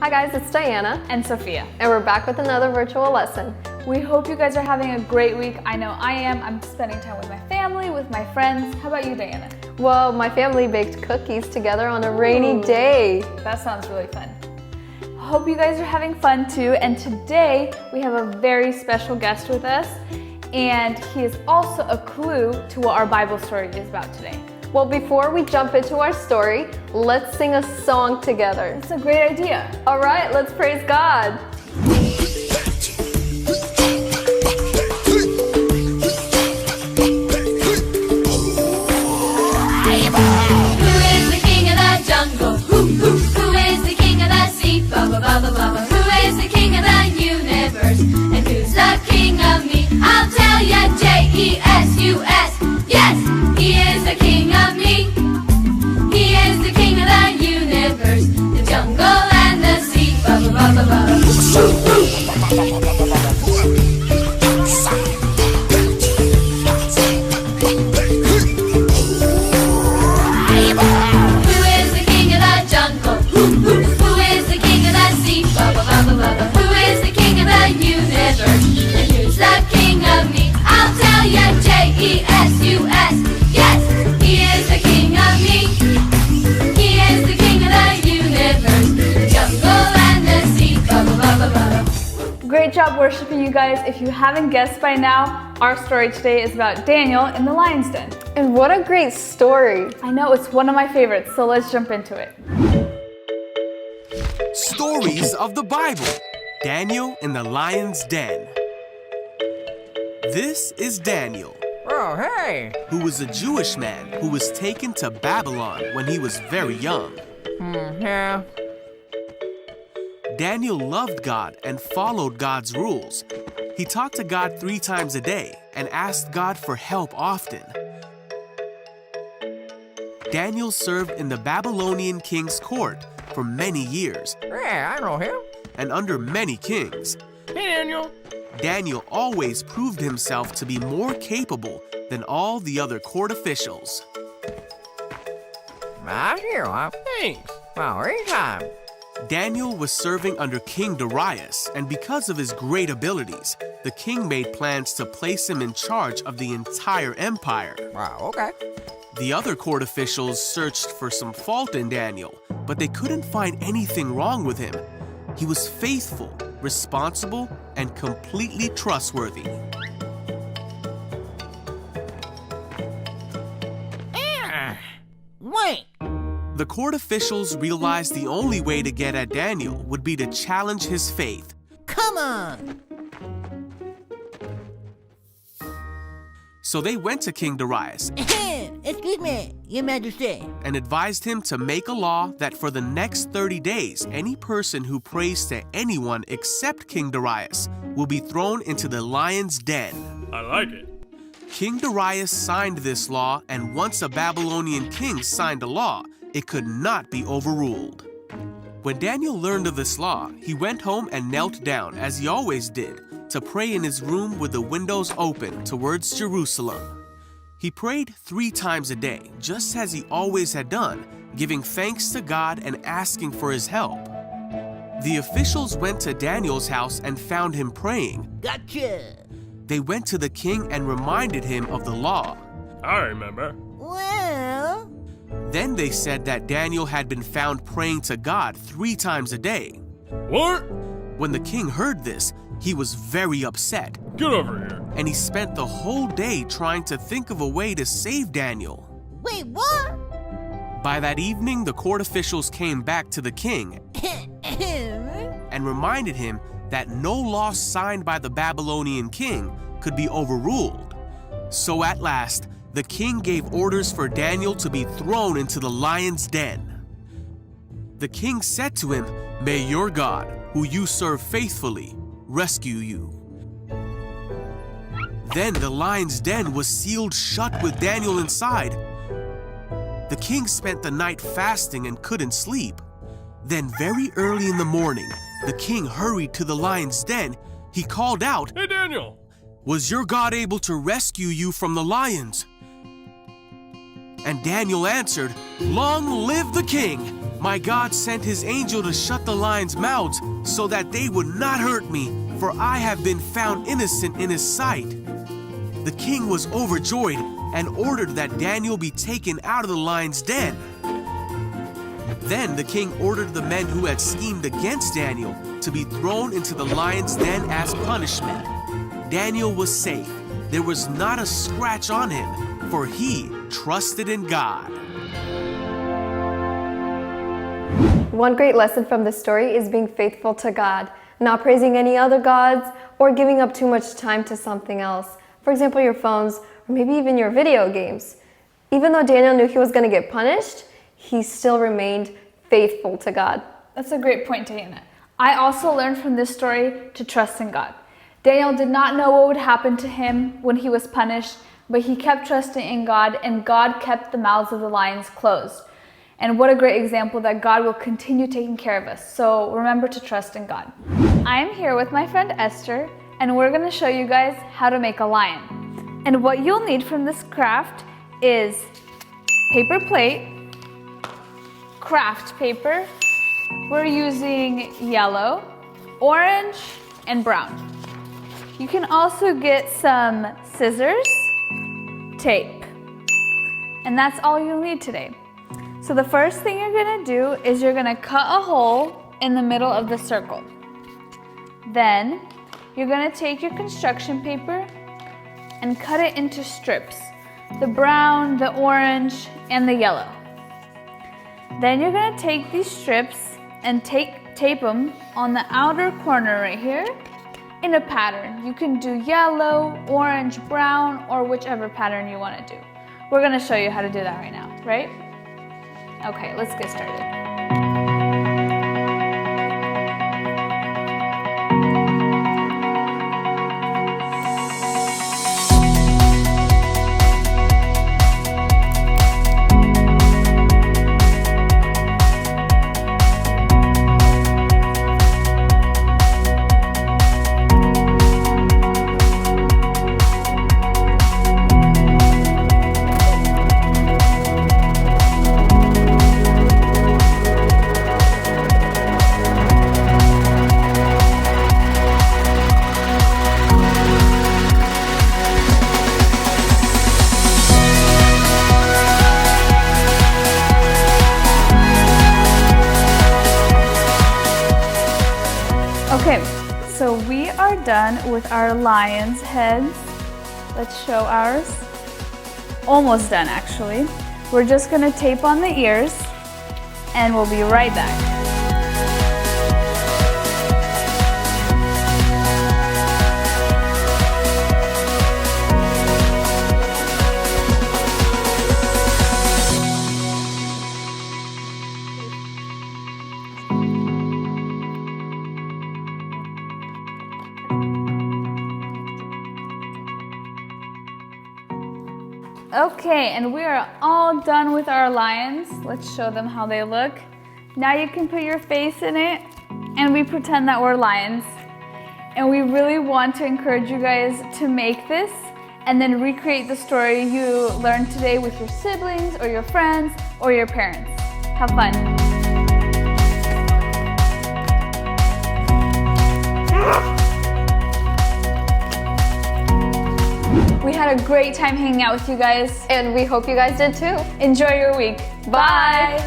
Hi guys, it's Diana. And Sophia. And we're back with another virtual lesson. We hope you guys are having a great week. I know I am. I'm spending time with my family, with my friends. How about you, Diana? Well, my family baked cookies together on a rainy day. That sounds really fun. Hope you guys are having fun too. And today we have a very special guest with us. And he is also a clue to what our Bible story is about today. Well, before we jump into our story, let's sing a song together. That's a great idea. All right, let's praise God. Who is the king of the jungle? Who is the king of the sea? Baba, baba, baba. Who is the king of the universe? And who's the king of me? I'll tell ya, J-E-S-U-S. Yes, he is the king of me. He is the king of the universe, the jungle and the sea. Baba, baba, baba. Great job worshiping, you guys. If you haven't guessed by now, our story today is about Daniel in the lion's den. And what a great story. I know, it's one of my favorites, so let's jump into it. Stories of the Bible. Daniel in the lion's den. This is Daniel. Oh, hey! Who was a Jewish man who was taken to Babylon when he was very young. Yeah. Daniel loved God and followed God's rules. He talked to God 3 times a day and asked God for help often. Daniel served in the Babylonian king's court for many years Yeah, I know him. and under many kings. Hey, Daniel. Daniel always proved himself to be more capable than all the other court officials. Thanks. Well, anytime. Daniel was serving under King Darius, and because of his great abilities, the king made plans to place him in charge of the entire empire. Wow, okay. The other court officials searched for some fault in Daniel, but they couldn't find anything wrong with him. He was faithful, responsible, and completely trustworthy. Wait. The court officials realized the only way to get at Daniel would be to challenge his faith. Come on. So they went to King Darius Excuse me, Your Majesty. and advised him to make a law that for the next 30 days, any person who prays to anyone except King Darius will be thrown into the lion's den. I like it. King Darius signed this law, and once a Babylonian king signed a law, it could not be overruled. When Daniel learned of this law, he went home and knelt down, as he always did, to pray in his room with the windows open towards Jerusalem. He prayed 3 times a day, just as he always had done, giving thanks to God and asking for his help. The officials went to Daniel's house and found him praying. Gotcha. They went to the king and reminded him of the law. I remember. Well, Then they said that Daniel had been found praying to God 3 times a day. What? When the king heard this, he was very upset, Get over here. and he spent the whole day trying to think of a way to save Daniel. wait, what? By that evening, the court officials came back to the king and reminded him that no law signed by the Babylonian king could be overruled. So at last, the king gave orders for Daniel to be thrown into the lion's den. The king said to him, "May your God, who you serve faithfully, rescue you." Then the lion's den was sealed shut with Daniel inside. The king spent the night fasting and couldn't sleep. Then very early in the morning, the king hurried to the lion's den. He called out, Hey, Daniel. "Was your God able to rescue you from the lions?" And Daniel answered, "Long live the king! My God sent his angel to shut the lions' mouths so that they would not hurt me, for I have been found innocent in his sight. The king was overjoyed and ordered that Daniel be taken out of the lion's den. Then the king ordered the men who had schemed against Daniel to be thrown into the lion's den as punishment. Daniel was safe. There was not a scratch on him, for he trusted in God. One great lesson from this story is being faithful to God, not praising any other gods or giving up too much time to something else. For example, your phones, or maybe even your video games. Even though Daniel knew he was going to get punished, he still remained faithful to God. That's a great point, Diana. I also learned from this story to trust in God. Daniel did not know what would happen to him when he was punished, but he kept trusting in God, and God kept the mouths of the lions closed. And what a great example that God will continue taking care of us. So remember to trust in God. I am here with my friend Esther, and we're going to show you guys how to make a lion. And what you'll need from this craft is paper plate, craft paper. We're using yellow, orange, and brown. You can also get some scissors, tape, and that's all you'll need today. So the first thing you're gonna do is you're gonna cut a hole in the middle of the circle. Then you're gonna take your construction paper and cut it into strips, the brown, the orange, and the yellow. Then you're gonna take these strips and tape them on the outer corner right here in a pattern. You can do yellow, orange, brown, or whichever pattern you wanna do. We're gonna show you how to do that right now, right? Okay, let's get started. Okay, so we are done with our lion's heads. Let's show ours. Almost done, actually. We're just gonna tape on the ears, and we'll be right back. Okay, and we are all done with our lions. Let's show them how they look. Now you can put your face in it, and we pretend that we're lions. And we really want to encourage you guys to make this and then recreate the story you learned today with your siblings or your friends or your parents. Have fun. We had a great time hanging out with you guys. And we hope you guys did too. Enjoy your week. Bye.